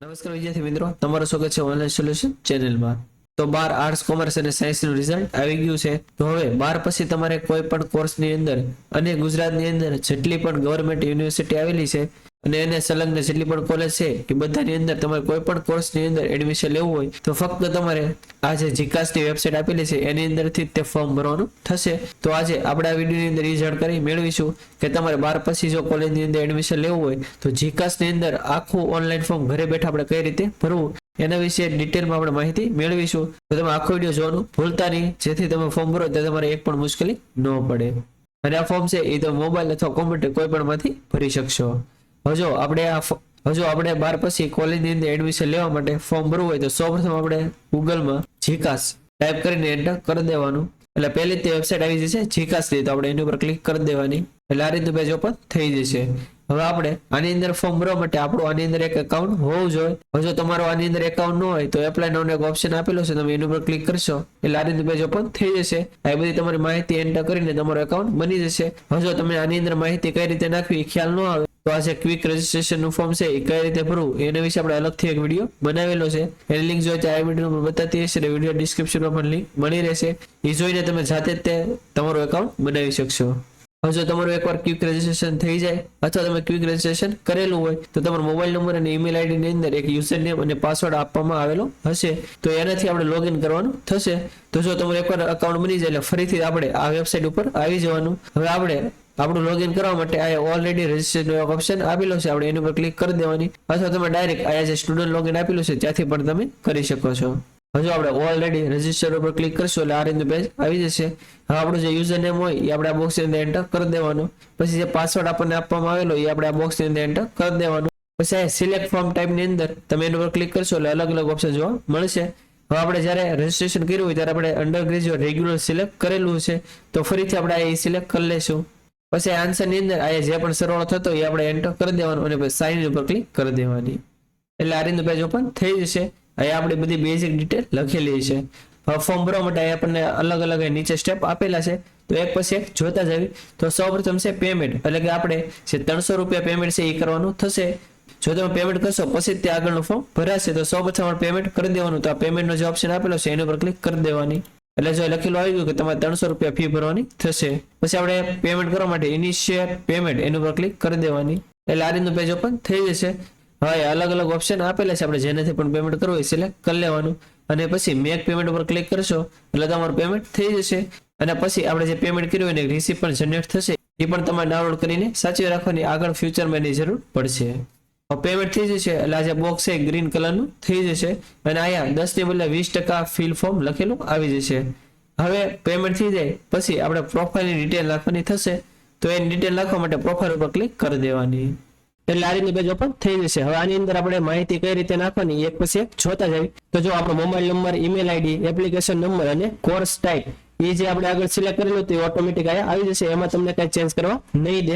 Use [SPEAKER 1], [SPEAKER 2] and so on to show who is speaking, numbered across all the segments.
[SPEAKER 1] નમસ્કાર વિદ્યાર્થી મિત્રો, તમારું સ્વાગત છે ઓનલાઈન સોલ્યુશન ચેનલમાં। તો 12 આર્ટ્સ કોમર્સ અને સાયન્સનું રિઝલ્ટ આવી ગયું છે। તો હવે 12 પછી તમારે કોઈ પણ કોર્સની અંદર અને ગુજરાતની અંદર જેટલી પણ ગવર્મેન્ટ યુનિવર્સિટી આવેલી છે અને એને સંલગ્ન જેટલી પણ કોલેજ છે એ બધાની અંદર તમારે કોઈ પણ કોર્સની અંદર એડમિશન લેવું હોય તો ફક્ત તમારે આ જે જીકાસની વેબસાઇટ આપેલી છે એની અંદરથી તે ફોર્મ ભરવાનું થશે। તો આજે આપણે આ વિડીયોની અંદર એ જાણકારી મેળવીશું કે તમારે 12 પછી જો કોલેજની અંદર એડમિશન લેવું હોય તો જીકાસની અંદર આખું ઓનલાઈન ફોર્મ ઘરે બેઠા આપણે કઈ રીતે ભરવું એના વિશે ડિટેલમાં આપણે માહિતી મેળવીશું। તો તમે આખો વિડીયો જોવાનું ભૂલતા નહીં, જેથી તમે ફોર્મ ભરો તો તમારે એક પણ મુશ્કેલી ન પડે। અને આ ફોર્મ છે એ તમે મોબાઈલ અથવા કોમ્પ્યુટર કોઈ પણ માંથી ભરી શકશો। હજુ આપણે 12 પછી કોલેજની અંદર એડમિશન લેવા માટે ફોર્મ ભરવું હોય તો સૌપ્રથમ આપણે ગૂગલમાં જીકાસ ટાઈપ કરીને એન્ટર કરી દેવાનું, એટલે પહેલી તે વેબસાઇટ આવી જશે જીકાસની, તો આપણે એની ઉપર ક્લિક કરી દેવાની, એટલે આ રીતનું પેજ ઓપન થઈ જશે। હવે આપણે આની અંદર ફોર્મ ભરવા માટે આપણું આની અંદર એક એકાઉન્ટ હોવું જોઈએ। જો તમારો આની અંદર એકાઉન્ટ ન હોય તો એપ્લાય નાઉનો એક ઓપ્શન આપેલો છે, તમે એની ઉપર ક્લિક કરશો એટલે આ રીતનું પેજ ઓપન થઈ જશે। આ બધી તમારી માહિતી એન્ટર કરીને તમારો એકાઉન્ટ બની જશે। જો તમે આની અંદર માહિતી કઈ રીતે નાખવી ખ્યાલ ન આવે તો આ જે ક્વિક રજીસ્ટ્રેશન નું ફોર્મ છે એ કઈ રીતે ભરવું એના વિશે આપણે અલગથી એક વિડીયો બનાવેલો છે, એની લિંક જોઈએ આ વિડીયો બતાતી હશે, વિડીયો ડિસ્ક્રિપ્શનમાં પણ લિંક મળી રહેશે, એ જોઈને તમે જાતે જ તે તમારું એકાઉન્ટ બનાવી શકશો। જો તમારું એકવાર ક્વિક રજીસ્ટ્રેશન થઈ જાય અથવા તમે ક્વિક રજીસ્ટ્રેશન કરેલું હોય તો તમારો મોબાઈલ નંબર અને ઈમેલ આઈડી ની અંદર એક યુઝર નેમ અને પાસવર્ડ આપવામાં આવેલો હશે, તો એનાથી આપણે લોગિન કરવાનું થશે। તો જો તમારું એકવાર એકાઉન્ટ બની જાય એટલે ફરીથી આપણે આ વેબસાઇટ ઉપર આવી જવાનું। હવે આપણે આપણું લોગિન કરવા માટે આ ઓલરેડી રજીસ્ટ્રેશન ઓપ્શન આપેલો છે, આપણે એની ઉપર ક્લિક કરી દેવાની, અથવા તમે ડાયરેક્ટ આ જે સ્ટુડન્ટ લોગિન આપેલું છે ત્યાંથી પણ તમે કરી શકો છો। હજુ આપણે ઓલરેડી રજીસ્ટર ઉપર ક્લિક કરશું એટલે આ રીતનું પેજ આવી જશે। હવે આપણું જે યુઝર નેમ હોય એ આપણે આ બોક્સની અંદર એન્ટર કરી દેવાનું, પછી જે પાસવર્ડ આપણને આપવામાં આવેલો એ આપણે આ બોક્સની અંદર એન્ટર કરી દેવાનું, પછી આ સિલેક્ટ ફોર્મ ટાઈપની અંદર તમે એની ઉપર ક્લિક કરશો એટલે અલગ અલગ ઓપ્શન જોવા મળશે। હવે આપણે જ્યારે રજીસ્ટ્રેશન કર્યું હોય ત્યારે આપણે અંડર ગ્રેજ્યુએટ રેગ્યુલર સિલેક્ટ કરેલું છે, તો ફરીથી આપણે આ સિલેક્ટ કરી લેશું। પછી આન્સર ની અંદર આ જે પણ સરવાળો થતો એ આપણે એન્ટર કરી દેવાનું અને પછી સાઇન ઉપર ક્લિક કરી દેવાની, એટલે આ રીતનું પેજ ઓપન થઈ જશે। અહીંયા આપણી બધી બેઝિક ડિટેલ લખેલી છે। ફોર્મ ભરવા માટે આપણને અલગ અલગ નીચે સ્ટેપ આપેલા છે, તો એક પછી એક જોતા જઈએ। તો સૌપ્રથમ છે પેમેન્ટ, એટલે કે આપણે જે 300 રૂપિયા પેમેન્ટ છે એ કરવાનું થશે। જો તમે પેમેન્ટ કરશો પછી તે આગળનું ફોર્મ ભરાશે, તો સૌપ્રથમ પેમેન્ટ કરી દેવાનું, તો આ પેમેન્ટનો જે ઓપ્શન આપેલો છે એની ઉપર ક્લિક કરી દેવાની, એટલે જો લખેલું આવી ગયું કે તમારે 300 રૂપિયા ફી ભરવાની થશે। પછી આપણે પેમેન્ટ કરવા માટે ઇનિશિયેટ પેમેન્ટ એની ઉપર ક્લિક કરી દેવાની, એટલે આ રીતનું પેજ ઓપન થઈ જશે। હવે અલગ અલગ ઓપ્શન આપેલા છે, આપણે જેનાથી પણ પેમેન્ટ કરવું હોય સિલેક્ટ કરી લેવાનું, અને પછી મેક પેમેન્ટ ઉપર ક્લિક કરશો એટલે તમારું પેમેન્ટ થઈ જશે। અને પછી આપણે જે પેમેન્ટ કર્યું હોય ને રિસીપ્ટ પણ જનરેટ થશે, એ પણ તમારે ડાઉનલોડ કરીને સાચવી રાખવાની, આગળ ફ્યુચરમાં એની જરૂર પડશે। પેમેન્ટ થઈ જશે એટલે આ જે બોક્સ છે ગ્રીન કલરનું થઈ જશે, અને અહીંયા 10 ની બદલે 20% ફિલ ફોર્મ લખેલું આવી જશે। હવે પેમેન્ટ થઈ જાય પછી આપણે પ્રોફાઇલની ડિટેલ નાખવાની થશે, તો એ ડિટેલ નાખવા માટે પ્રોફાઇલ ઉપર ક્લિક કરી દેવાની, એટલે આ રીતની પેજ ઓપન થઈ જશે। હવે આની અંદર આપણે માહિતી કઈ રીતે નાખવાની એક પછી એક જોતા જઈએ। તો જો આપણો mobile number, email ID, application number અને કોર્સ ટાઈપ એ જે આપણે આગળ સિલેક્ટ કરેલું તે ઓટોમેટિક અહીંયા આવી જશે, એમાં તમને કઈ ચેન્જ કરવા નહીં દે।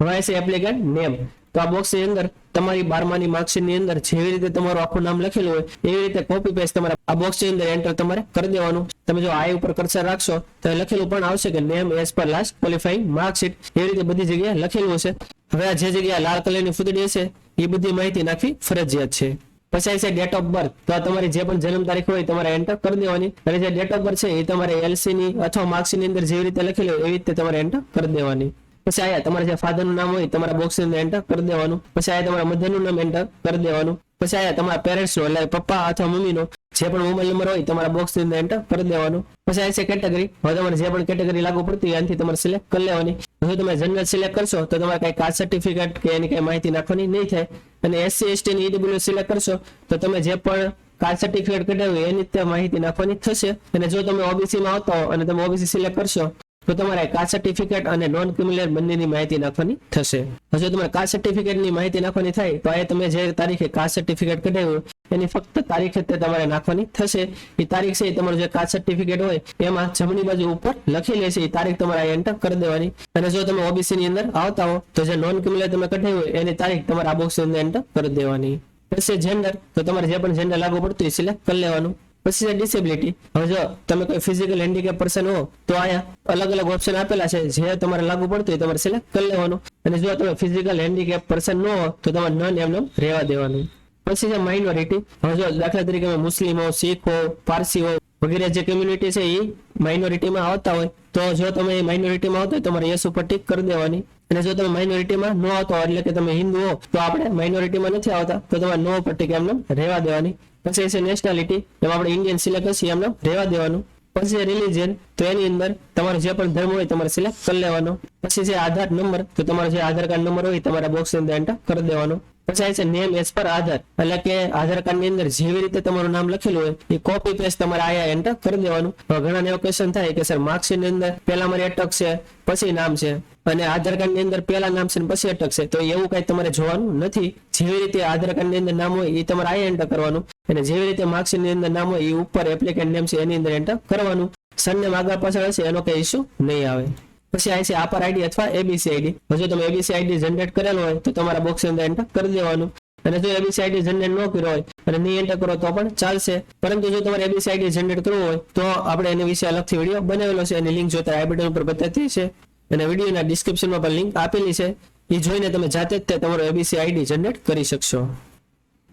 [SPEAKER 1] હવે છે એપ્લિકન્ટ નેમ, તો આ બોક્સની અંદર તમારી 12માની માર્કશીટની અંદર જેવી રીતે તમારું આખું નામ લખેલું હોય એવી રીતે કોપી પેસ્ટ તમારે આ બોક્સની અંદર એન્ટર તમારે કરી દેવાનું। તમે જો આ ઉપર કર્સર રાખશો તો લખેલું પણ આવશે કે name as per last qualifying marksheet, એવી રીતે બધી જગ્યાએ લખેલું હશે। હવે આ જે જગ્યાએ લાલ કલરની ફૂદડી હશે એ બધી માહિતી નાખવી ફરજિયાત છે। પછી છે ડેટ ઓફ બર્થ, તો તમારી જે પણ જન્મ તારીખ હોય તમારે એન્ટર કરી દેવાની, અને જે ડેટ ઓફ બર્થ છે એ તમારે એલસી ની અથવા માર્કશીટ ની અંદર જેવી રીતે લખેલું હોય એવી રીતે તમારે એન્ટર કરી દેવાની। પછી આયા તમારે જે ફાધરનું નામ હોય તમારા બોક્સ ની અંદર એન્ટર કરી દેવાનું, પછી આયા તમારા મધરનું નામ એન્ટર કરી દેવાનું, પછી આયા તમારા પેરેન્ટ્સનો એટલે પપ્પા અથવા મમ્મીનો જે પણ મોબાઈલ નંબર હોય તમારા બોક્સ ની અંદર એન્ટર કરી દેવાનું। પછી આ છે કેટેગરી, હવે તમારે જે પણ કેટેગરી લાગુ પડતી હોય આનાથી તમારે સિલેક્ટ કરી લેવાની। જો તમે જનરલ સિલેક્ટ કરશો તો તમારે કઈ કાસ્ટ સર્ટિફિકેટ કે એની કઈ માહિતી નાખવાની નહીં થાય, અને એસસી એસટી ની ઈડબ્લ્યુ સિલેક્ટ કરશો તો તમે જે પણ કાસ્ટ સર્ટિફિકેટ કઢાવ્યું એની તે માહિતી નાખવાની થશે। અને જો તમે ઓબીસી માં આવતા હો અને તમે ઓબીસી સિલેક્ટ કરશો તો તમારે કાસ્ટ સર્ટિફિકેટ અને નોન ક્રિમિનલ બંનેની માહિતી નાખવાની થશે। જો તમારે કાસ્ટ સર્ટિફિકેટની માહિતી નાખવાની થાય તો આ તમે જે તારીખે કાસ્ટ સર્ટિફિકેટ કઢાવ્યું એની ફક્ત તારીખ તે તમારે નાખવાની થશે। એ તારીખ છે તમારું જે કાસ્ટ સર્ટિફિકેટ હોય એમાં જમણી બાજુ ઉપર લખેલી છે એ તારીખ તમારે એન્ટર કરી દેવાની, અને જો તમે ઓબીસી ની અંદર આવતા હો તો જે નોન ક્રિમિનલ તમે કઢાવ્યું હોય એની તારીખ તમારે આ બોક્સ ની અંદર એન્ટર કરી દેવાની। પછી જેન્ડર, તો તમારે જે પણ જેન્ડર લાગુ પડતું એ સિલેક્ટ કરી લેવાનું। પછી ડિસેબિલિટી, હવે જો તમે કોઈ ફિઝિકલ હેન્ડીકેપ પર્સન હો તો અહીંયા અલગ અલગ ઓપ્શન આપેલા છે, જે તમારે લાગુ પડતું હોય તમારે સિલેક્ટ કરી લેવાનું, અને જો તમે ફિઝિકલ હેન્ડીકેપ પર્સન ન હો તો તમારે નન એમને રહેવા દેવાનું। પછી છે માઇનોરિટી. હવે જો દાખલા તરીકે મુસ્લિમ હો, શીખ હો, પારસી હો વગેરે જે કમ્યુનિટી છે એ માઇનોરિટીમાં આવતા હોય તો જો તમે માઇનોરિટીમાં આવતા હોય તમારે યસ ઉપર ટીક કરી દેવાની. અને જો તમે માઇનોરિટીમાં ન આવતા હોય એટલે કે તમે હિન્દુ હો તો આપણે માઇનોરિટીમાં નથી આવતા તો તમારે નો ઉપર ટીક એમને રહેવા દેવાની. પછી છે નેશનાલિટી, એમાં આપણે ઇન્ડિયન સિલેક્ટ કરશું એમને રહેવા દેવાનું. પછી રિલીજન, તો એની અંદર તમારો જે પણ ધર્મ હોય તમારે સિલેક્ટ કરી લેવાનો. પછી છે આધાર નંબર, તો તમારો જે આધાર કાર્ડ નંબર હોય તમારા બોક્સ ની અંદર એન્ટર કરી દેવાનો. પછી આ છે નેમ એઝ પર આધાર, એટલે કે આધાર કાર્ડ ની અંદર જેવી રીતે તમારું નામ લખેલું હોય એ કોપી પેસ્ટ તમારે આયા એન્ટર કરી દેવાનું. ઘણા એવો ક્વેશ્ચન થાય કે સર માર્કશીટ ની અંદર પહેલા મારી અટક છે પછી નામ છે અને આધાર કાર્ડ ની અંદર પહેલા નામ છે પછી અટક છે, તો એવું કઈ તમારે જોવાનું નથી. જેવી રીતે આધાર કાર્ડ ની અંદર નામ હોય એ તમારે આયા એન્ટર કરવાનું અને જેવી રીતે માર્કશીટ ની અંદર નામ હોય એ ઉપર એપ્લિકેન્ટ નેમ છે એની અંદર એન્ટર કરવાનું. સરનેમ આગળ પાછળ હશે એનો કઈ ઇસ્યુ નહીં આવે. પછી આ છે આપાર આઈડી અથવા એબીસી આઈડી. જો તમે એબીસી આઈડી જનરેટ કરેલો હોય તો તમારા બોક્સ ની અંદર એન્ટર કરી દેવાનું. અને જો એબીસી આઈડી જનરેટ ન કર્યો હોય અને નહીં એન્ટર કરો તો પણ ચાલશે. પરંતુ જો તમારે એબીસી આઈડી જનરેટ કરવું હોય તો આપણે એના વિશે અલગથી વિડીયો બનાવેલો છે એની લિંક જોતા આઈ બટન ઉપર બતાવતી છે અને વિડીયોના ડિસ્ક્રિપ્શનમાં પણ લિંક આપેલી છે. એ જોઈને તમે જાતે જ તમારો એબીસી આઈડી જનરેટ કરી શકશો.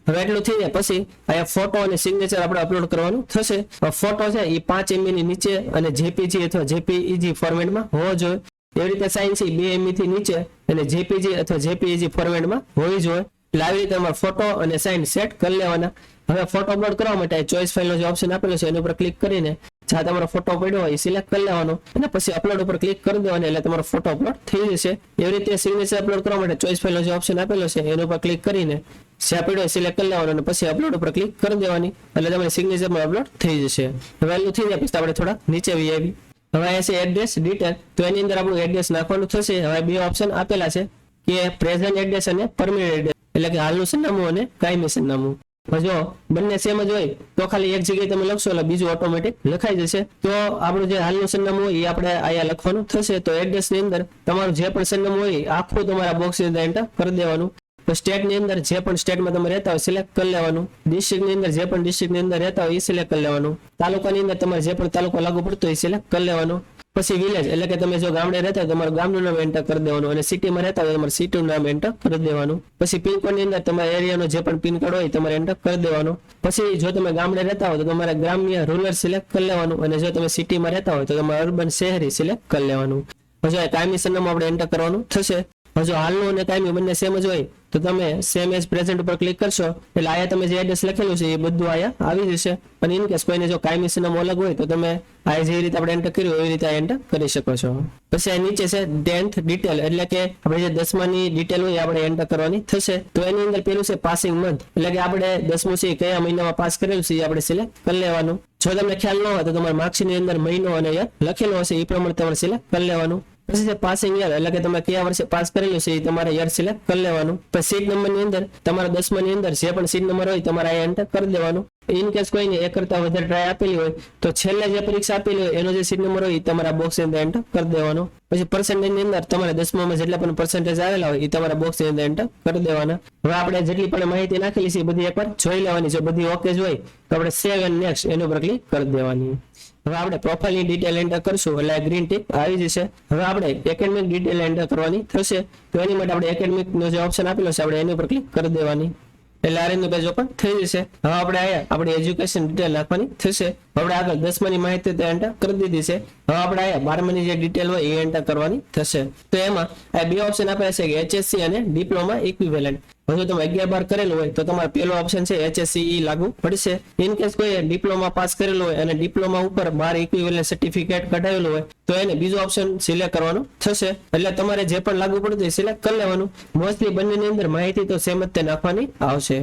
[SPEAKER 1] હવે એટલું થઈ જાય પછી અહીંયા ફોટો અને સિગ્નેચર આપણે અપલોડ કરવાનું થશે. ફોટો છે એ 5 MB ની નીચે અને જેપીજી અથવા જેપીઈજી ફોર્મેટમાં હોવો જોઈએ. એવી રીતે સાઇન છે 2 MB થી નીચે અને જેપીજી અથવા જેપીઈજી ફોર્મેટમાં હોવી જોઈએ. એટલે આવી રીતે તમારે ફોટો અને સાઇન સેટ કરી લેવાના. હવે ફોટો અપલોડ કરવા માટે ચોઇસ ફાઇલનો જે ઓપ્શન આપેલો છે એની ઉપર ક્લિક કરીને જ્યાં તમારો ફોટો પડ્યો હોય એ સિલેક્ટ કરી લેવાનો અને પછી અપલોડ ઉપર ક્લિક કરી દેવાનો એટલે તમારો ફોટો અપલોડ થઈ જશે. એવી રીતે સિગ્નેચર અપલોડ કરવા માટે ચોઇસ ફાઇલનો જે ઓપ્શન આપેલો છે એની ઉપર ક્લિક કરીને જ્યાં પડ્યો સિલેક્ટ કરી લેવાનો અને પછી અપલોડ ઉપર ક્લિક કરી દેવાની એટલે તમારી સિગ્નેચરમાં અપલોડ થઈ જશે. હવે એટલું થઈ જાય પછી આપણે થોડા નીચે આવી. હવે આ છે એડ્રેસ ડિટેલ, તો એની અંદર આપણું એડ્રેસ નાખવાનું થશે. હવે બે ઓપ્શન આપેલા છે કે પ્રેઝન્ટ એડ્રેસ અને પરમેનન્ટ એડ્રેસ, એટલે કે હાલનું સરનામું અને કાયમી સરનામું. જો બંને સેમ જ હોય તો ખાલી એક જગ્યાએ તમે લખશો એટલે બીજું ઓટોમેટિક લખાઈ જશે. તો આપણું જે હાલનું સરનામું હોય એ આપણે અહીંયા લખવાનું થશે. તો એડ્રેસ ની અંદર તમારું જે પણ સરનામું હોય આખું તમારા બોક્સ ની અંદર એન્ટર કરી દેવાનું. તો સ્ટેટ ની અંદર જે પણ સ્ટેટમાં તમે રહેતા હોય સિલેક્ટ કરી લેવાનું. ડિસ્ટ્રિક્ટ ની અંદર જે પણ ડિસ્ટ્રિક્ટ ની અંદર રહેતા હોય એ સિલેક્ટ કરી લેવાનું. તાલુકાની અંદર તમારે જે પણ તાલુકો લાગુ પડતો હોય એ સિલેક્ટ કરી લેવાનું. પછી વિલેજ, એટલે કે તમે જો ગામડે રહેતા હોય તમારું ગામનું નામ એન્ટર કરી દેવાનું અને સિટીમાં રહેતા હોય તમારું સિટીનું નામ એન્ટર કરી દેવાનું. પછી પિનકોડ ની અંદર તમારા એરિયાનો જે પણ પિનકોડ હોય તમારે એન્ટર કરી દેવાનું. પછી જો તમે ગામડે રહેતા હોય તો તમારે ગ્રામ્ય રૂરલ સિલેક્ટ કરી લેવાનું અને જો તમે સિટીમાં રહેતા હોય તો તમારે અર્બન શહેરી સિલેક્ટ કરી લેવાનું. પછી કાયમી સરનામું આપણે એન્ટર કરવાનું થશે. જો હાલનું અને કાયમી બંને સેમ જ હોય તો તમે સેમ એઝ પ્રેઝન્ટ ઉપર ક્લિક કરશો એટલે આયા તમે જે એડ્રેસ લખેલું છે એ બધું આયા આવી જશે. અને ઇન કેસ કોઈને જો કાયમી સરનામું અલગ હોય તો તમે આ જે રીતે આપણે એન્ટર કર્યું એવી રીતે એન્ટર કરી શકો છો. પછી આ નીચે છે 10th ડિટેલ, એટલે કે આપણે જે 10માની ડિટેલ હોય આપણે એન્ટર કરવાની થશે. તો એની અંદર પેલું છે પાસિંગ મંથ, એટલે કે આપણે 10મું છે કયા મહિનામાં પાસ કરેલું છે એ આપણે સિલેક્ટ કરી લેવાનું. જો તમને ખ્યાલ ન હોય તો તમારા માર્કશીટ ની અંદર મહિનો અને યર લખેલો હશે એ પ્રમાણે તમારે સિલેક્ટ કરી લેવાનું. પછી છે પાસિંગ યર, એટલે કે તમે કયા વર્ષે પાસ કરેલું છે એ તમારે યર સિલેક્ટ કરી લેવાનું. પછી સીટ નંબર ની અંદર તમારા 10માની અંદર જે પણ સીટ નંબર હોય તમારે આ એન્ટર કરી દેવાનું. ઇન કેસ કોઈને એક કરતા વધારે ટ્રાય આપેલી હોય તો છેલ્લે જે પરીક્ષા આપેલી હોય એનો જે સીટ નંબર હોય એ તમારા બોક્સ ની અંદર એન્ટર કરી દેવાનો. પછી પર્સન્ટેજ ની અંદર તમારે 10મામાં જેટલા પણ પર્સન્ટેજ આવેલા હોય એ તમારા બોક્સ ની અંદર એન્ટર કરી દેવાના. હવે આપણે જેટલી પણ માહિતી નાખેલી છે એ બધી એકવાર જોઈ લેવાની. જો બધી ઓકે જ હોય તો આપણે સેવ એન્ડ નેક્સ્ટ એની ઉપર ક્લિક કરી દેવાની. હવે આપણે પ્રોફાઇલની ડિટેલ એન્ટર કરશું એટલે ગ્રીન ટીક આવી જશે. હવે આપણે એકેડમિક ડિટેલ એન્ટર કરવાની થશે. તો એની માટે આપણે એકેડમિક નો જે ઓપ્શન આપેલો છે આપણે એની ઉપર ક્લિક કરી દેવાની એટલે આરએનનું પેજ ઓપન થઈ જશે. હવે આપણે આયા આપણી એજ્યુકેશન ડિટેલ નાખવાની થશે. આપણે આગળ 10માની માહિતી એન્ટર કરી દીધી છે. હવે આપણે આયા 12માની જે ડિટેલ હોય એ એન્ટર કરવાની થશે. તો એમાં આ બે ઓપ્શન આપેલા છે કે HSC અને ડિપ્લોમા ઇક્વિવેલન્ટ. જો તમે 11-12 કરેલું હોય તો તમારો પહેલો ઓપ્શન છે HSC લાગુ પડશે. ઇન કેસ કોઈ ડિપ્લોમા પાસ કરેલું હોય અને ડિપ્લોમા ઉપર 12 ઇક્વિવેલન્ટ સર્ટિફિકેટ કઢાવેલું હોય તો એને બીજો ઓપ્શન સિલેક્ટ કરવાનો થશે. એટલે તમારે જે પણ લાગુ પડતું એ સિલેક્ટ કરી લેવાનું. મોસ્ટલી બંનેની અંદર માહિતી તો સેમ જ તે નાખવાની આવશે.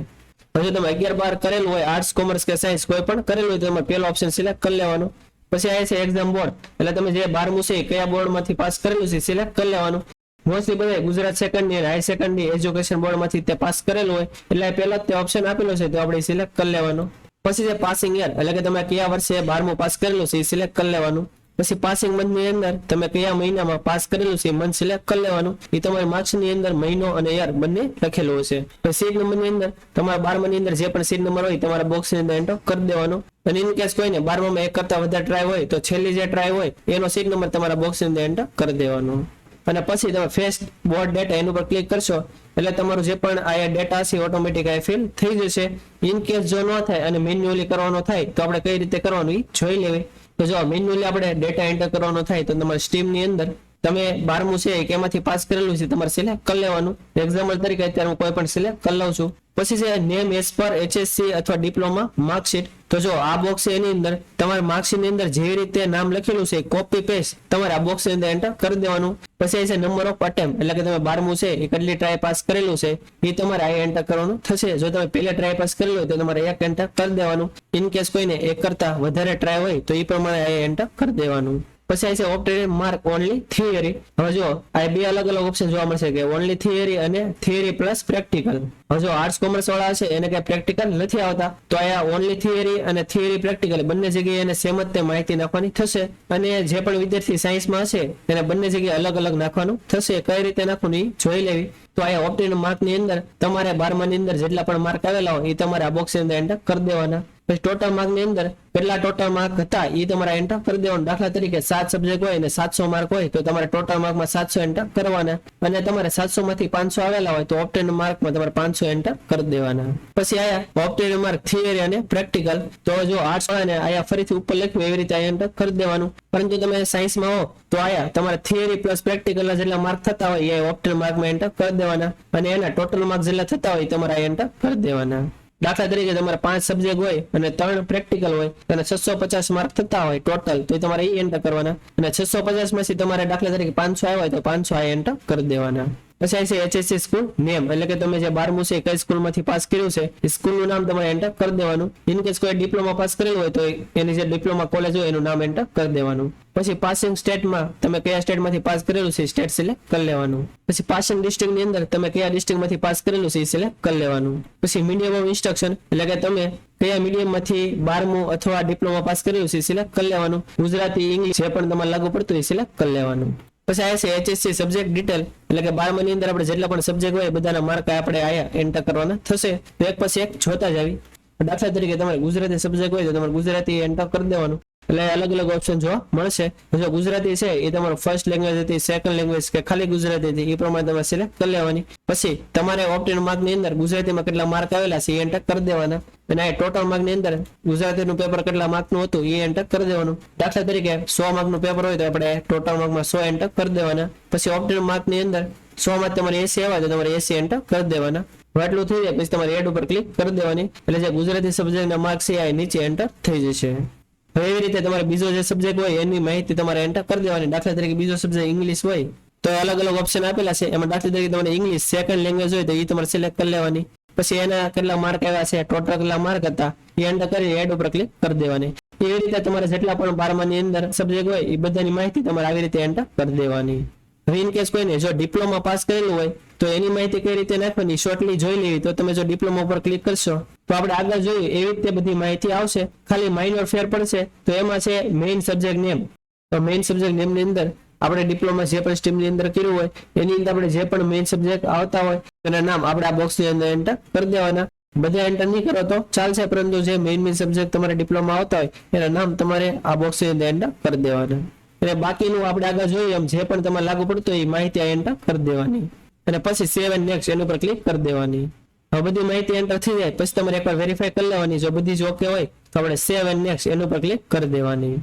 [SPEAKER 1] જો તમે 11-12 કરેલું હોય આર્ટ્સ કોમર્સ કે સાયન્સ કોઈ પણ કરેલું હોય તો તમે પહેલો ઓપ્શન સિલેક્ટ કરી લેવાનું. પછી આ છે એક્ઝામ બોર્ડ, એટલે તમે જે 12મું છે કયા બોર્ડમાંથી પાસ કરેલું છે સિલેક્ટ કરી લેવાનું. મોસ્ટલી બધા ગુજરાત સેકન્ડરી અને હાઈ સેકન્ડરી એજ્યુકેશન બોર્ડમાંથી તે પાસ કરેલું હોય એટલે પહેલા તે ઓપ્શન આપેલો છે તો આપણે સિલેક્ટ કરી લેવાનું. પછી જે પાસિંગ યર, એટલે કે તમે કયા વર્ષે 12મું પાસ કરેલું છે એ સિલેક્ટ કરી લેવાનું. પછી પાસિંગ મંથ ની અંદર તમે કયા મહિનામાં પાસ કરેલું છે મંથ સિલેક્ટ કરી લેવાનું. એ તમારી માર્ક્સ ની અંદર મહિનો અને યર બંને લખેલું હશે. પછી સીટ નંબર ની અંદર તમારા 12માની અંદર જે પણ સીટ નંબર હોય તમારા બોક્સ ની અંદર એન્ટર કરી દેવાનો. અને ઇન કેસ કોઈને 12મામાં એક કરતા વધારે ટ્રાય હોય તો છેલ્લી જે ટ્રાય હોય એનો સીટ નંબર તમારા બોક્સ ની અંદર એન્ટર કરી દેવાનો.
[SPEAKER 2] અને પછી તમે ફેચ બોર્ડ ડેટા એની ઉપર ક્લિક કરશો એટલે તમારું જે પણ આ ડેટા છે ઓટોમેટિક આ ફિલ થઈ જશે. ઇન કેસ જો ન થાય અને મેન્યુઅલી કરવાનો થાય તો આપણે કઈ રીતે કરવાનું એ જોઈ લેવી. તો જો મેન્યુઅલી આપણે ડેટા એન્ટર કરવાનો થાય તો તમારા સ્ટ્રીમ ની અંદર તમે 12મું છે કે એમાંથી પાસ કરેલું છે તમારે સિલેક્ટ કરી લેવાનું. એક્ઝામ્પલ તરીકે અત્યારે હું કોઈ પણ સિલેક્ટ કરી લઉં છું. પછી છે નેમ એઝ પર HSC અથવા ડિપ્લોમા માર્કશીટ. તો જો આ બોક્સ છે એની અંદર તમારે માર્કશીટ ની અંદર જે રીતે નામ લખેલું છે કોપી પેસ્ટ તમારે આ બોક્સ ની અંદર એન્ટર કરી દેવાનું. પછી છે નંબર ઓફ અટેમ્પ એટલે કે તમે 12મું છે એ કેટલી ટ્રાય પાસ કરેલું છે એ તમારે આ એન્ટર કરવાનું થશે. જો તમે પહેલા ટ્રાય પાસ કરેલું હોય તો તમારે એક એન્ટર કરી દેવાનું. ઇન કેસ કોઈને એક કરતા વધારે ટ્રાય હોય તો એ પ્રમાણે આ એન્ટર કરી દેવાનું. પછી આ છે ઓપ્ટેડ માર્ક ઓનલી થિયરી. હવે જો આ બે અલગ અલગ ઓપ્શન જોવા મળશે કે ઓનલી થિયરી અને થિયરી પ્લસ પ્રેક્ટિકલ. હવે જો આર્ટ્સ કોમર્સ વાળા છે એને કઈ પ્રેક્ટિકલ નથી આવતા તો અહીંયા ઓનલી થિયરી અને થિયરી પ્રેક્ટિકલ બંને જગ્યાએ એને સેમ જ તે માહિતી નાખવાની થશે. અને જે પણ વિદ્યાર્થી સાયન્સમાં હશે એને બંને જગ્યાએ અલગ અલગ નાખવાનું થશે. કઈ રીતે નાખવાનું એ જોઈ લેવી. તો અહીંયા ઓપ્ટેડ માર્ક ની અંદર તમારે 12મા ની અંદર જેટલા પણ માર્ક આવેલા હોય એ તમારે આ બોક્સ ની અંદર એન્ટર કરી દેવાના. પછી ટોટલ માર્ક ની અંદર કેટલા ટોટલ માર્ક હતા એ તમારે એન્ટર કરી દેવાનું. દાખલા તરીકે 7 સબ્જેક્ટ હોય અને 700 માર્ક હોય તો તમારે ટોટલ માર્કમાં 700 એન્ટર કરવાના. અને તમારે 700 માંથી 500 આવેલા હોય તો ઓપ્ટેડ માર્કમાં તમારે 500 એન્ટર કરી દેવાના. પછી આયા ઓપ્ટેડ માર્ક થિયરી અને પ્રેક્ટિકલ. તો જો આર્ટ્સ વાળાને આયા ફરીથી ઉપર લખ્યું એવી રીતે એન્ટર કરી દેવાનું. પરંતુ તમે સાયન્સમાં હો તો આયા તમારે થિયરી પ્લસ પ્રેક્ટિકલ ના જેટલા માર્ક થતા હોય એ ઓપ્ટેડ માર્કમાં એન્ટર કરી દેવાના. અને એના ટોટલ માર્ક જેટલા થતા હોય તમારે એન્ટર કરી દેવાના. દાખલા તરીકે તમારે 5 સબ્જેક્ટ હોય અને 3 પ્રેક્ટિકલ હોય અને 650 માર્ક થતા હોય ટોટલ તો તમારે એ એન્ટર કરવાના. અને 650 માંથી તમારે દાખલા તરીકે 500 આવ્યા હોય તો 500 આ એન્ટર કરી દેવાના. પછી આ છે HSC સ્કૂલ નેમ એટલે કે તમે જે 12મું છે કઈ સ્કૂલમાંથી પાસ કર્યું છે એ સ્કૂલનું નામ તમારે એન્ટર કરી દેવાનું. ઇન કેસ કોઈ ડિપ્લોમા પાસ કરેલું હોય તો એની જે ડિપ્લોમા કોલેજ હોય એનું નામ એન્ટર કરી દેવાનું. પછી પાસિંગ સ્ટેટમાં તમે કયા સ્ટેટમાંથી પાસ કરેલું છે સ્ટેટ સિલેક્ટ કરી લેવાનું. પછી પાસિંગ ડિસ્ટ્રિક્ટ ની અંદર તમે કયા ડિસ્ટ્રિક્ટમાંથી પાસ કરેલું છે એ સિલેક્ટ કરી લેવાનું. પછી મીડિયમ ઓફ ઇન્સ્ટ્રક્શન એટલે કે તમે કયા મીડિયમમાંથી 12મું અથવા ડિપ્લોમા પાસ કરેલું છે સિલેક્ટ કરી લેવાનું. ગુજરાતી ઇંગ્લિશ જે પણ તમારે લાગુ પડતું એ સિલેક્ટ કરી લેવાનું. પછી આ છે HSC સબ્જેક્ટ ડિટેલ એટલે કે 12મા ની અંદર આપણે જેટલા પણ સબ્જેક્ટ હોય બધાના માર્ક આપણે આયા એન્ટર કરવાના થશે. તો એક પછી એક જોતા જ આવી. દાખલા તરીકે તમારે ગુજરાતી સબ્જેક્ટ હોય તો તમારે ગુજરાતી એન્ટર કરી દેવાનું. એટલે અલગ અલગ ઓપ્શન જોવા મળશે. જો ગુજરાતી છે એ તમારો ફર્સ્ટ લેંગ્વેજ હતી, સેકન્ડ લેંગ્વેજ કે ખાલી ગુજરાતી હતી એ પ્રમાણે તમે સિલેક્ટ કરી લેવાની. પછી તમારે ઓપ્ટેડ માર્ક ની અંદર ગુજરાતીમાં કેટલા માર્ક આવેલા છે એ એન્ટર કરી દેવાના. અને આ ટોટલ માર્ક ની અંદર ગુજરાતીનું પેપર કેટલા માર્કનું હતું એ એન્ટર કરી દેવાનું. દાખલા તરીકે 100 માર્કનું પેપર હોય તો આપણે ટોટલ માર્કમાં 100 એન્ટર કરી દેવાના. પછી ઓપ્ટેડ માર્ક ની અંદર 100 માં તમારે 80 આવ્યા તો તમારે 80 એન્ટર કરી દેવાના. હવે એટલું થઈ જાય પછી તમારે એડ ઉપર ક્લિક કરી દેવાની એટલે જે ગુજરાતી સબ્જેક્ટના માર્ક છે એ નીચે એન્ટર થઈ જશે. હવે એવી રીતે તમારે બીજો જે સબ્જેક્ટ હોય એની માહિતી તમારે એન્ટર કરી દેવાની. દાખલા તરીકે બીજો સબ્જેક્ટ ઇંગ્લિશ હોય તો અલગ અલગ ઓપ્શન આપેલા છે. એમાં દાખલા તરીકે તમારે ઇંગ્લિશ સેકન્ડ લેંગ્વેજ હોય તો એ તમારે સિલેક્ટ કરી લેવાની. પછી એના કેટલા માર્ક આવ્યા છે, ટોટલ કેટલા માર્ક હતા એ એન્ટર કરી એડ ઉપર ક્લિક કરી દેવાની. એવી રીતે તમારે જેટલા પણ 12મા ની અંદર સબ્જેક્ટ હોય એ બધાની માહિતી તમારે આવી રીતે એન્ટર કરી દેવાની. હવે ઇન કેસ કોઈને જો ડિપ્લોમા પાસ કરેલું હોય તો એની માહિતી કઈ રીતે નાખવાની શોર્ટલી જોઈ લેવી. તો તમે જો ડિપ્લોમા ઉપર ક્લિક કરશો તો આપણે આગળ જોયું એવી રીતે બધી માહિતી આવશે. ખાલી માઇનર ફેર પડશે તો એમાં છે મેઇન સબ્જેક્ટ નેમ. તો મેઇન સબ્જેક્ટ નેમ ની અંદર આપણે ડિપ્લોમા જે પણ સ્ટ્રીમ ની અંદર કર્યું હોય એની અંદર આપણે જે પણ મેઇન સબ્જેક્ટ આવતા હોય તેના નામ આપણે આ બોક્સ ની અંદર એન્ટર કરી દેવાના. બધા એન્ટર નહીં કરો તો ચાલશે પરંતુ જે મેઇન સબ્જેક્ટ તમારે ડિપ્લોમા આવતા હોય એના નામ તમારે આ બોક્સ ની અંદર એન્ટર કરી દેવાના. અને બાકીનું આપણે આગળ જોઈએ એમ જે પણ તમારે લાગુ પડતું હોય એ માહિતી એન્ટર કરી દેવાની. અને પછી સેવ એન્ડ નેક્સ્ટ એની ઉપર ક્લિક કરી દેવાની. હવે બધી માહિતી એન્ટર થઈ જાય પછી તમારે એકવાર વેરીફાઈ કરી લેવાની. જો બધી જ ઓકે હોય તો આપણે સેવ એન્ડ નેક્સ્ટ એની ઉપર ક્લિક કરી દેવાની.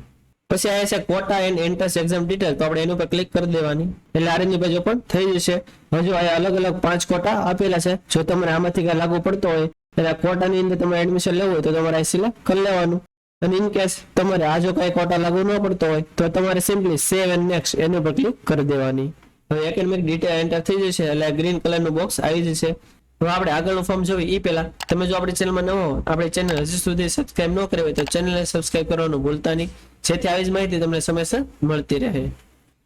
[SPEAKER 2] પછી આ છે quota and entrance exam detail તો આપણે એની ઉપર ક્લિક કરી દેવાની એટલે આરની પેજ ઓપન થઈ જશે. હજુ આ અલગ અલગ 5 કોટા આપેલા છે. જો તમારે આમાંથી કઈ લાગુ પડતો હોય એટલે કોટાની અંદર તમારે એડમિશન લેવું હોય તો તમારે સિલેક્ટ કરી લેવાનું. અને ઇન કેસ તમારે આ જો કઈ કોટા લાગુ ન પડતો હોય તો તમારે સિમ્પલી સેવ એન્ડ નેક્સ્ટ એની ઉપર ક્લિક કરી દેવાની. હવે એકેડમિક ડિટેલ એન્ટર થઈ જશે એટલે ગ્રીન કલરનું બોક્સ આવી જશે. હવે આપણે આગળનું ફોર્મ જોઈએ એ પહેલા તમે જો આપણી ચેનલમાં નવો હો આપણી ચેનલ હજી સુધી સબસ્ક્રાઇબ ન કરી હોય તો ચેનલને સબસ્ક્રાઇબ કરવાનું ભૂલતા નહીં જેથી આવી જ માહિતી તમને સમયસર મળતી રહે.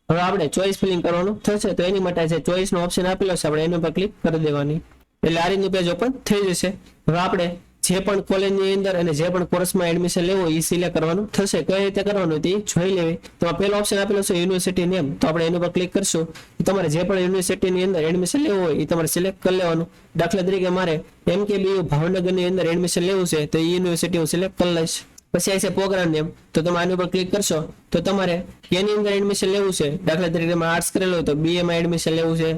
[SPEAKER 2] હવે આપણે ચોઈસ ફિલિંગ કરવાનું થશે તો એની માટે જે ચોઈસ નો ઓપ્શન આપેલો છે આપણે એની ઉપર ક્લિક કરી દેવાની એટલે આ રીતનું પેજ ઓપન થઈ જશે. હવે આપણે જે પણ કોલેજની અંદર અને જે પણ કોર્સમાં એડમિશન લેવું એ સિલેક્ટ કરવાનું થશે. કઈ રીતે કરવાનું તે જોઈ લેવી. તો પહેલો ઓપ્શન આપેલો છે યુનિવર્સિટી નેમ તો આપણે એની ઉપર ક્લિક કરશું. તમારે જે પણ યુનિવર્સિટીની અંદર એડમિશન લેવું હોય એ તમારે સિલેક્ટ કરી લેવાનું. દાખલા તરીકે મારે MKBU ભાવનગરની અંદર એડમિશન લેવું છે તો એ યુનિવર્સિટી હું સિલેક્ટ કરી લઈશ. પછી આવશે પ્રોગ્રામ નેમ, તો તમે આની ઉપર ક્લિક કરશો તો તમારે એની અંદર એડમિશન લેવું છે. દાખલા તરીકે તમે આર્ટ્સ કરેલું હોય તો BA માં એડમિશન લેવું છે,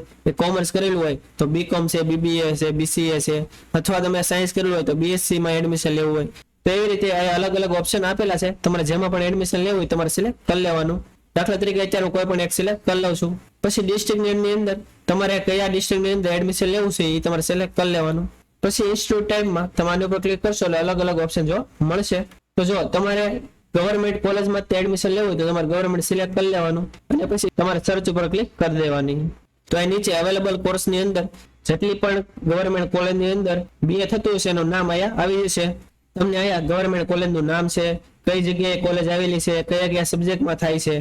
[SPEAKER 2] કોમર્સ કરેલું હોય તો BCom છે, BBA છે, BCA છે, અથવા તમે સાયન્સ કરેલું હોય તો BSc માં એડમિશન લેવું હોય. તો એવી રીતે આ અલગ અલગ ઓપ્શન આપેલા છે, તમારે જેમાં પણ એડમિશન લેવું હોય તમારે સિલેક્ટ કરી લેવાનું. દાખલા તરીકે અત્યારે હું કોઈ પણ એક સિલેક્ટ કરી લઉં છું. પછી ડિસ્ટ્રિક્ટ ની અંદર તમારે કયા ડિસ્ટ્રિક્ટ ની અંદર એડમિશન લેવું છે એ તમારે સિલેક્ટ કરી લેવાનું. પછી ઇન્સ્ટિટ્યૂટ ટાઈપમાં તમે આની ઉપર ક્લિક કરશો એટલે અલગ અલગ ઓપ્શન જોવા મળશે. તો જો તમારે ગવર્મેન્ટ કોલેજમાં એડમિશન લેવું હોય તો તમારે ગવર્મેન્ટ સિલેક્ટ કરી લેવાનું અને પછી તમારે સર્ચ ઉપર ક્લિક કરી દેવાની. તો અહીં નીચે અવેલેબલ કોર્સ ની અંદર જેટલી પણ ગવર્મેન્ટ કોલેજ ની અંદર BA થતું હશે એનું નામ અહીંયા આવી જશે. તમને અહીંયા ગવર્મેન્ટ કોલેજ નું નામ છે, કઈ જગ્યાએ કોલેજ આવેલી છે, કયા કયા સબ્જેક્ટમાં થાય છે,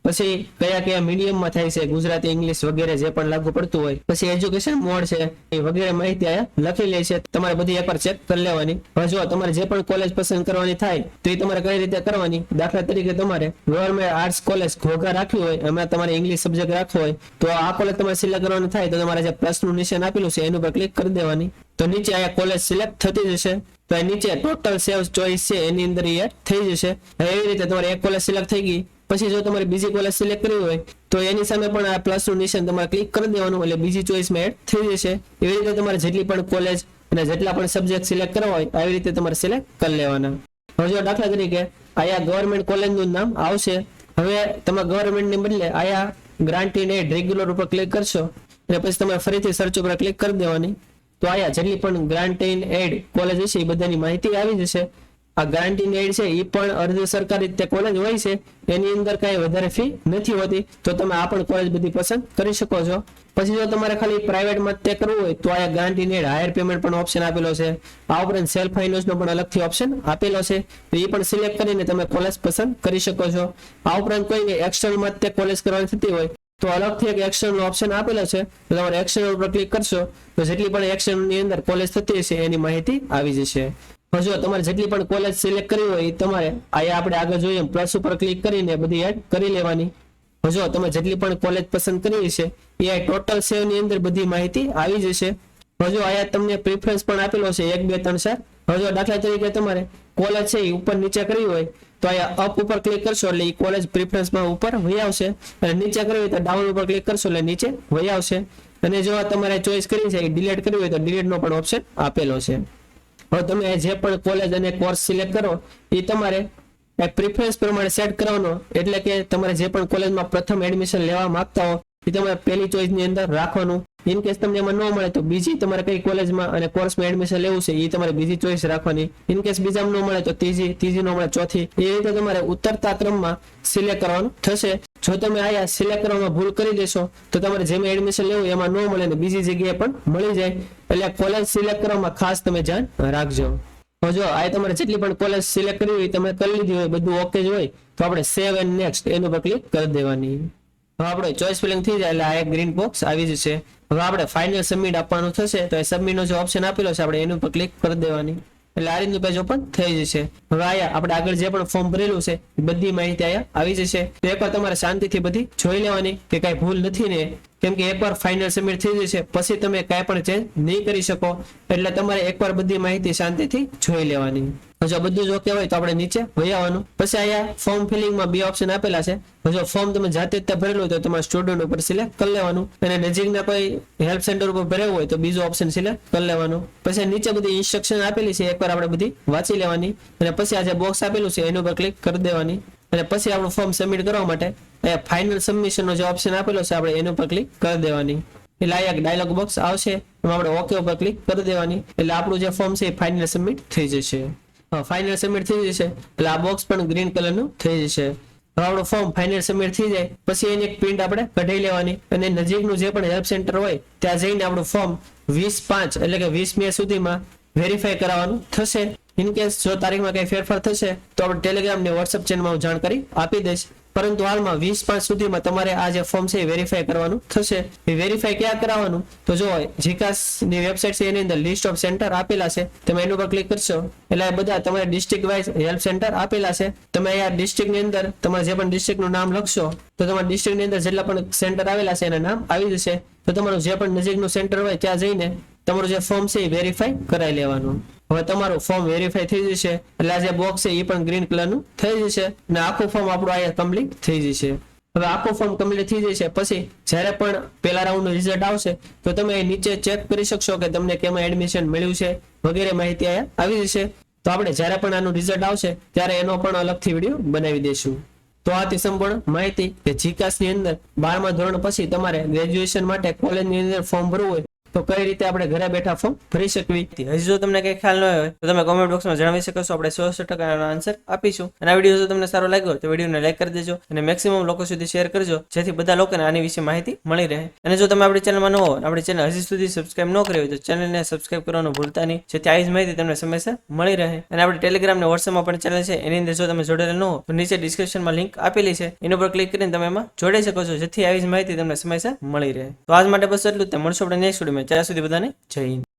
[SPEAKER 2] પછી કયા કયા મીડિયમમાં થાય છે, ગુજરાતી, ઇંગ્લિશ વગેરે જે પણ લાગુ પડતું હોય, પછી એજ્યુકેશન મોડ છે એ વગેરે માહિતી અહીંયા લખેલી છે. તમારે બધી એકવાર ચેક કરી લેવાની. હવે જો તમારે જે પણ કોલેજ પસંદ કરવાની થાય તો એ તમારે કઈ રીતે કરવાની. દાખલા તરીકે તમારે ગવર્મેન્ટ આર્ટ્સ કોલેજ ઘોઘા રાખવી હોય, એમાં તમારે ઇંગ્લિશ સબ્જેક્ટ રાખવો હોય તો આ કોલેજ તમારે સિલેક્ટ કરવાનું થાય તો તમારે જે પ્લસનું નિશાન આપેલું છે એની ઉપર ક્લિક કરી દેવાની. તો નીચે અહીંયા કોલેજ સિલેક્ટ થતી જશે. તો નીચે ટોટલ સેવ ચોઇસ છે એની અંદર એ થઈ જશે. એવી રીતે તમારે એક કોલેજ સિલેક્ટ થઈ ગઈ. પછી જો તમારે બીજી કોલેજ સિલેક્ટ કરવી હોય તો એની સામે પણ આ પ્લસનું નિશાન તમારે ક્લિક કરી દેવાનું એટલે બીજી ચોઇસમાં એડ થઈ જશે. એવી રીતે તમારે જેટલી પણ કોલેજ અને જેટલા પણ સબ્જેક્ટ સિલેક્ટ કરવા હોય આવી રીતે તમારે સિલેક્ટ કરી લેવાના. હવે જો દાખલા તરીકે અહીંયા ગવર્મેન્ટ કોલેજનું નામ આવશે. હવે તમે ગવર્મેન્ટની બદલે અહીંયા ગ્રાન્ટેડ એડ રેગ્યુલર ઉપર ક્લિક કરશો અને પછી તમારે ફરીથી સર્ચ ઉપર ક્લિક કરી દેવાની. તો અહીંયા જેટલી પણ ગ્રાન્ટેડ એડ કોલેજ હશે એ બધાની માહિતી આવી જશે. આ ગ્રાન્ટેડ એડ છે એ પણ અર્ધ સરકારી રીતે કોલેજ હોય છે, એની અંદર કઈ વધારે ફી નથી હોતી. તો તમે આ પણ કોલેજ બધી પસંદ કરી શકો છો. પછી જો તમારે ખાલી પ્રાઇવેટમાં તે કરવું હોય તો અહીંયા ગ્રાન્ટેડ એડ હાયર પેમેન્ટ પણ ઓપ્શન આપેલો છે. આ ઉપરાંત સેલ્ફ ફાઇનાન્સનો પણ અલગથી ઓપ્શન આપેલો છે, તો એ પણ સિલેક્ટ કરીને તમે કોલેજ પસંદ કરી શકો છો. આ ઉપરાંત કોઈ એક્સટર્નલમાં તે કોલેજ કરવાની થતી હોય તો અલગથી એક એક્સટર્નલ ઓપ્શન આપેલો છે, તો તમારે એક્સટર્નલ ઉપર ક્લિક કરશો તો જેટલી પણ એક્સટર્નલ ની અંદર કોલેજ થતી હશે એની માહિતી આવી જશે. જો તમારે જેટલી પણ કોલેજ સિલેક્ટ કરવી હોય એ તમારે અહીંયા આપણે આગળ જોઈએ પ્લસ ઉપર ક્લિક કરીને બધી એડ કરી લેવાની. જો તમે જેટલી પણ કોલેજ પસંદ કરી છે એ ટોટલ સેવ ની અંદર બધી માહિતી આવી જશે. જો અહીંયા તમને પ્રિફરન્સ પણ આપેલો છે 1 2 3 4. જો દાખલા તરીકે તમારે કોલેજ છે એ ઉપર નીચે કરવી હોય તો અહીંયા અપ ઉપર ક્લિક કરશો એટલે એ કોલેજ પ્રિફરન્સમાં ઉપર વહી આવશે, અને નીચે કરવી હોય તો ડાઉન ઉપર ક્લિક કરશો એટલે નીચે વહી આવશે. અને જો તમારે ચોઈસ કરી છે એ ડિલીટ કરવી હોય તો ડિલીટ નો પણ ઓપ્શન આપેલો છે. હવે તમે જે પણ કોલેજ અને કોર્સ સિલેક્ટ કરો એ તમારે પ્રિફરન્સ પ્રમાણે સેટ કરવાનો, એટલે કે તમારે જે પણ કોલેજમાં પ્રથમ એડમિશન લેવા માંગતા હો એ તમારે પહેલી ચોઈસ ની અંદર રાખવાનું. ઇન કેસ તમને એમાં ન મળે તો બીજી તમારે કઈ કોલેજમાં અને કોર્સમાં એડમિશન લેવું છે એ તમારે બીજી ચોઈસ રાખવાની. ઇન કેસ બીજામાં ન મળે તો ત્રીજી ન મળે ચોથી, એ રીતે તમારે ઉતરતા ક્રમમાં સિલેક્ટ કરવાનું થશે. જો તમે આયા સિલેક્ટ કરવામાં ભૂલ કરી દેશો તો તમારે જેમાં એડમિશન લેવું એમાં ન મળે ને બીજી જગ્યાએ પણ મળી જાય. એટલે કોલેજ સિલેક્ટ કરવામાં ખાસ તમે ધ્યાન રાખજો. જો આ તમારે જેટલી પણ કોલેજ સિલેક્ટ કરવી હોય તમે કરી લીધી હોય, બધું ઓકે જ હોય તો આપણે સેવ એન્ડ નેક્સ્ટ એનું પર ક્લિક કરી દેવાની. હવે આપણે ચોઇસ ફિલિંગ થઈ જાય એટલે આ એક ગ્રીન બોક્સ આવી જશે. હવે આપણે ફાઇનલ સબમિટ આપવાનું થશે તો એ સબમિટ નો જે ઓપ્શન આપેલો છે આપણે એનું પર ક્લિક કરી દેવાની એટલે આ રીતનું પેજ ઓપન થઈ જશે. હવે આયા આપણે આગળ જે પણ ફોર્મ ભરેલું છે એ બધી માહિતી આયા આવી જશે. તો એકવાર તમારે શાંતિથી બધી જોઈ લેવાની કે કઈ ભૂલ નથી ને, કેમ કે એકવાર ફાઇનલ સબમિટ થઈ જશે પછી તમે કાંઈ પણ ચેન્જ નહીં કરી શકો. એટલે તમારે એકવાર બધી માહિતી શાંતિથી જોઈ લેવાની. જો બધું જ ઓકે હોય તો આપણે નીચે વહી આવવાનું. પછી અહીંયા ફોર્મ ફિલિંગમાં 2 ઓપ્શન આપેલા છે. જો ફોર્મ તમે જાતે જ ભરેલું હોય તો તમારે સ્ટુડન્ટ ઉપર સિલેક્ટ કરી લેવાનું, અને નજીકના કોઈ હેલ્પ સેન્ટર ઉપર ભરેવું હોય તો બીજો ઓપ્શન સિલેક્ટ કરી લેવાનું. પછી નીચે બધી ઇન્સ્ટ્રક્શન આપેલી છે એકવાર આપણે બધી વાંચી લેવાની, અને પછી આ જે બોક્સ આપેલું છે એનું પર ક્લિક કરી દેવાની. અને પછી આપણું ફોર્મ સબમિટ કરવા માટે અહીંયા ફાઇનલ સબમિશન નો જે ઓપ્શન આપેલો છે આપણે એનું પર ક્લિક કરી દેવાની. એટલે આ એક ડાયલોગ બોક્સ આવશે એમાં આપણે ઓકે ઉપર ક્લિક કરી દેવાની એટલે આપણું જે ફોર્મ છે એ ફાઇનલ સબમિટ થઈ જશે. ફાઇનલ સબમિટ થઈ જશે એટલે આ બોક્સ પણ ગ્રીન કલરનું થઈ જશે. હવે આપણું ફોર્મ ફાઇનલ સબમિટ થઈ જાય પછી એની એક પ્રિન્ટ આપણે કઢાઈ લેવાની, અને નજીકનું જે પણ હેલ્પ સેન્ટર હોય ત્યાં જઈને આપણું ફોર્મ 20/5 એટલે કે 20 મે સુધીમાં વેરીફાઈ કરાવવાનું થશે. ઇન કેસ જો તારીખમાં કઈ ફેરફાર થશે તો આપણે ટેલિગ્રામ ને વોટ્સએપ ચેનલમાં હું જાણકારી આપી દઈશ. પરંતુ હાલમાં 20/5 સુધીમાં તમારે આ જે ફોર્મ છે એ વેરીફાઈ કરવાનું થશે. એ વેરીફાઈ ક્યાં કરાવવાનું તો જો જીકાસ ની વેબસાઇટ છે એની અંદર લિસ્ટ ઓફ સેન્ટર આપેલા છે, તમે એના પર ક્લિક કરશો એટલે આ બધા તમારે ડિસ્ટ્રિક્ટ વાઇઝ હેલ્પ સેન્ટર આપેલા છે. તમે અહીંયા ડિસ્ટ્રિક્ટ ની અંદર તમારે જે પણ ડિસ્ટ્રિક્ટ નું નામ લખશો તો તમારા ડિસ્ટ્રિક્ટ ની અંદર જેટલા પણ સેન્ટર આવેલા છે એના નામ આવી જશે. તો તમારું જે પણ નજીકનું સેન્ટર હોય ત્યાં જઈને તમારું જે ફોર્મ છે એ વેરીફાઈ કરાવી લેવાનું. હવે તમારું ફોર્મ વેરીફાઈ થઈ જશે એટલે આ જે બોક્સ છે એ પણ ગ્રીન કલરનું થઈ જશે અને આખું ફોર્મ આપણું અહીંયા કમ્પ્લીટ થઈ જશે. હવે આખું ફોર્મ કમ્પ્લીટ થઈ જશે પછી જ્યારે પણ પહેલા રાઉન્ડનું રિઝલ્ટ આવશે તો તમે અહીં નીચે ચેક કરી શકશો કે તમને કેમાં એડમિશન મળ્યું છે વગેરે માહિતી અહીંયા આવી જશે. તો આપણે જ્યારે પણ આનું રિઝલ્ટ આવશે ત્યારે એનો પણ અલગથી વિડીયો બનાવી દઈશું. તો આ હતી સંપૂર્ણ માહિતી કે જીકાસની અંદર 12મા ધોરણ પછી તમારે ગ્રેજ્યુએશન માટે કોલેજની અંદર ફોર્મ ભરવું હોય તો કઈ રીતે આપણે ઘરે બેઠા ફોર્મ ભરી શકવી.
[SPEAKER 3] હજી જો તમને કઈ ખ્યાલ ન હોય તો તમે કોમેન્ટ બોક્સમાં જણાવી શકો છો, આપણે 100% એનો આન્સર આપીશું. અને આ વિડીયો જો તમને સારો લાગ્યો તો વિડીયોને લાઈક કરી દેજો અને મેક્સિમમ લોકો સુધી શેર કરજો જેથી બધા લોકોને આની વિશે માહિતી મળી રહે. અને જો તમે આપણી ચેનલમાં ન હો આપણી ચેનલ હજી સુધી સબસ્ક્રાઇબ ન કરી હોય તો ચેનલને સબસ્ક્રાઇબ કરવાનું ભૂલતા નહીં જેથી આવી જ માહિતી તમને સમયસર મળી રહે. અને આપણે ટેલિગ્રામ અને વોટ્સએપમાં પણ ચેનલ છે એની અંદર જો તમે જોડેલા ન હો તો નીચે ડિસ્ક્રિપ્શનમાં લિંક આપેલી છે એના પર ક્લિક કરીને તમે એમાં જોડાઈ શકો છો જેથી આવી જ માહિતી તમને સમયસર મળી રહે. તો આજ માટે બસ એટલું જ. મળશું આપણે નેક્સ્ટ વિડીયોમાં. ત્યાં સુધી બધાને જય હિન્દ.